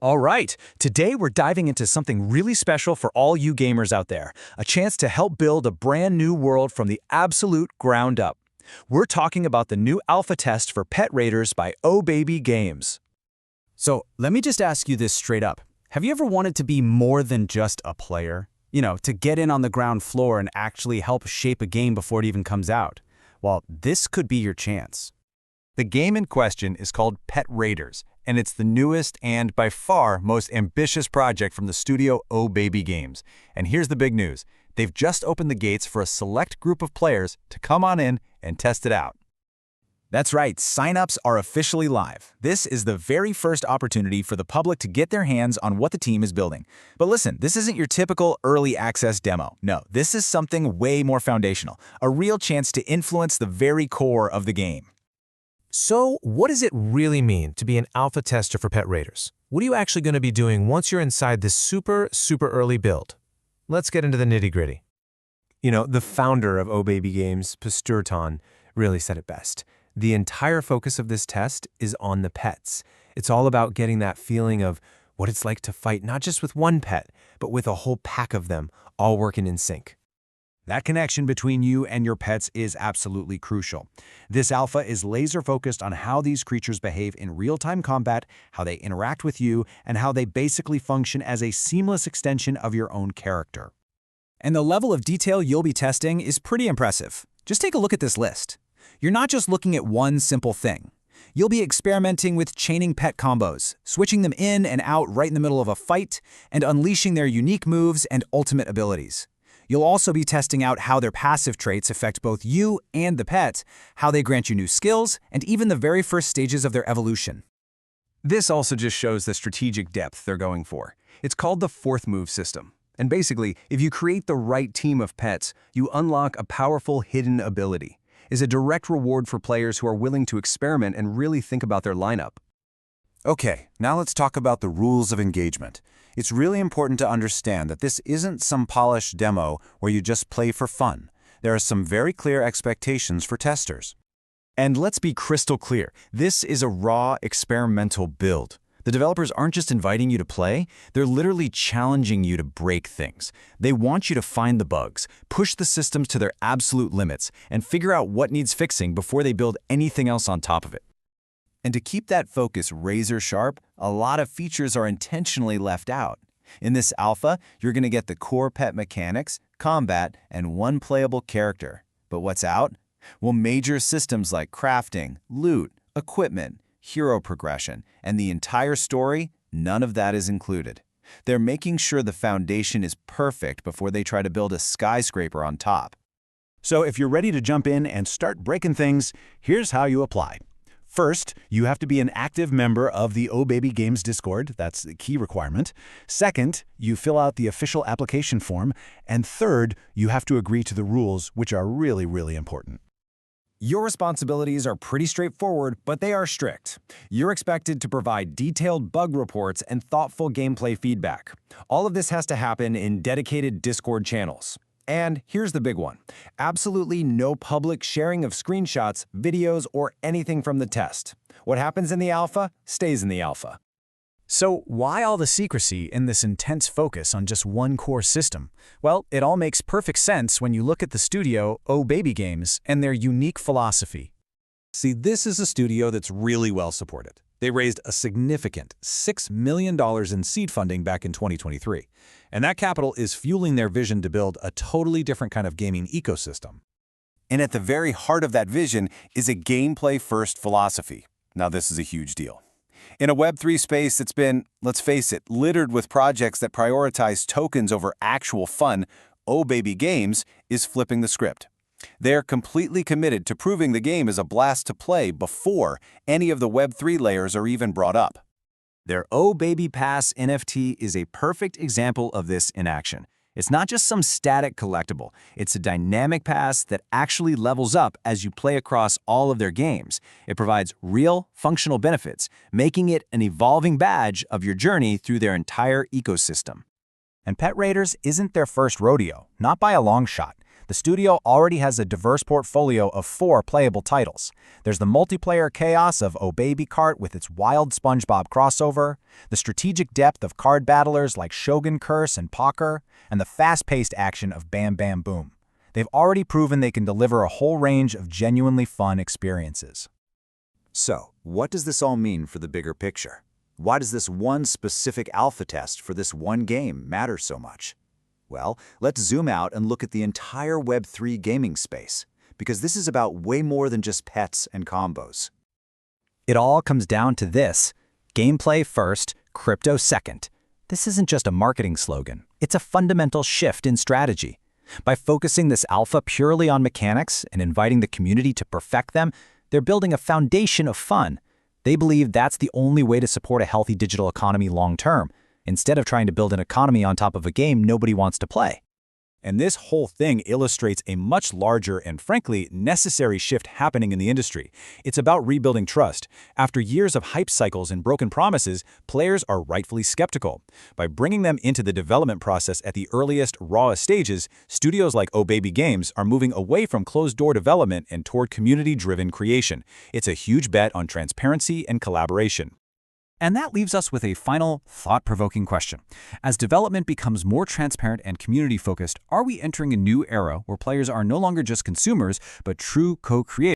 All right, today we're diving into something really special for all you gamers out there, a chance to help build a brand new world from the absolute ground up. We're talking about the new alpha test for Pet Raiders by Oh Baby Games. So let me just ask you this straight up. Have you ever wanted to be more than just a player? To get in on the ground floor and actually help shape a game before it even comes out? Well, this could be your chance. The game in question is called Pet Raiders, and it's the newest and by far most ambitious project from the studio Oh Baby Games. And here's the big news. They've just opened the gates for a select group of players to come on in and test it out. That's right, signups are officially live. This is the very first opportunity for the public to get their hands on what the team is building. But listen, this isn't your typical early access demo. No, this is something way more foundational, a real chance to influence the very core of the game. So, what does it really mean to be an alpha tester for Pet Raiders? What are you actually going to be doing once you're inside this super early build? Let's get into the nitty-gritty. The founder of Oh Baby Games, Pasturton, really said it best. The entire focus of this test is on the pets. It's all about getting that feeling of what it's like to fight not just with one pet, but with a whole pack of them, all working in sync. That connection between you and your pets is absolutely crucial. This alpha is laser-focused on how these creatures behave in real-time combat, how they interact with you, and how they basically function as a seamless extension of your own character. And the level of detail you'll be testing is pretty impressive. Just take a look at this list. You're not just looking at one simple thing. You'll be experimenting with chaining pet combos, switching them in and out right in the middle of a fight, and unleashing their unique moves and ultimate abilities. You'll also be testing out how their passive traits affect both you and the pet, how they grant you new skills, and even the very first stages of their evolution. This also just shows the strategic depth they're going for. It's called the fourth move system. And basically, if you create the right team of pets, you unlock a powerful hidden ability. It's a direct reward for players who are willing to experiment and really think about their lineup. Okay, now let's talk about the rules of engagement. It's really important to understand that this isn't some polished demo where you just play for fun. There are some very clear expectations for testers. And let's be crystal clear, this is a raw, experimental build. The developers aren't just inviting you to play, they're literally challenging you to break things. They want you to find the bugs, push the systems to their absolute limits, and figure out what needs fixing before they build anything else on top of it. And to keep that focus razor sharp, a lot of features are intentionally left out. In this alpha, you're going to get the core pet mechanics, combat, and one playable character. But what's out? Well, major systems like crafting, loot, equipment, hero progression, and the entire story, none of that is included. They're making sure the foundation is perfect before they try to build a skyscraper on top. So if you're ready to jump in and start breaking things, here's how you apply. First, you have to be an active member of the Oh Baby Games Discord. That's the key requirement. Second, you fill out the official application form. And third, you have to agree to the rules, which are really important. Your responsibilities are pretty straightforward, but they are strict. You're expected to provide detailed bug reports and thoughtful gameplay feedback. All of this has to happen in dedicated Discord channels. And here's the big one. Absolutely no public sharing of screenshots, videos, or anything from the test. What happens in the alpha stays in the alpha. So why all the secrecy and this intense focus on just one core system? Well, it all makes perfect sense when you look at the studio Oh Baby Games and their unique philosophy. See, this is a studio that's really well supported. They raised a significant $6 million in seed funding back in 2023. And that capital is fueling their vision to build a totally different kind of gaming ecosystem. And at the very heart of that vision is a gameplay-first philosophy. Now, this is a huge deal. In a Web3 space that's been, let's face it, littered with projects that prioritize tokens over actual fun, Oh Baby Games is flipping the script. They're completely committed to proving the game is a blast to play before any of the Web3 layers are even brought up. Their Oh Baby Pass NFT is a perfect example of this in action. It's not just some static collectible. It's a dynamic pass that actually levels up as you play across all of their games. It provides real, functional benefits, making it an evolving badge of your journey through their entire ecosystem. And Pet Raiders isn't their first rodeo, not by a long shot. The studio already has a diverse portfolio of 4 playable titles. There's the multiplayer chaos of Oh Baby Kart with its wild SpongeBob crossover, the strategic depth of card battlers like Shogun Curse and Poker, and the fast-paced action of Bam Bam Boom. They've already proven they can deliver a whole range of genuinely fun experiences. So, what does this all mean for the bigger picture? Why does this one specific alpha test for this one game matter so much? Well, let's zoom out and look at the entire Web3 gaming space, because this is about way more than just pets and combos. It all comes down to this: gameplay first, crypto second. This isn't just a marketing slogan. It's a fundamental shift in strategy. By focusing this alpha purely on mechanics and inviting the community to perfect them, they're building a foundation of fun. They believe that's the only way to support a healthy digital economy long-term, instead of trying to build an economy on top of a game nobody wants to play. And this whole thing illustrates a much larger and, frankly, necessary shift happening in the industry. It's about rebuilding trust. After years of hype cycles and broken promises, players are rightfully skeptical. By bringing them into the development process at the earliest, rawest stages, studios like Oh Baby Games are moving away from closed-door development and toward community-driven creation. It's a huge bet on transparency and collaboration. And that leaves us with a final, thought-provoking question. As development becomes more transparent and community-focused, are we entering a new era where players are no longer just consumers, but true co-creators?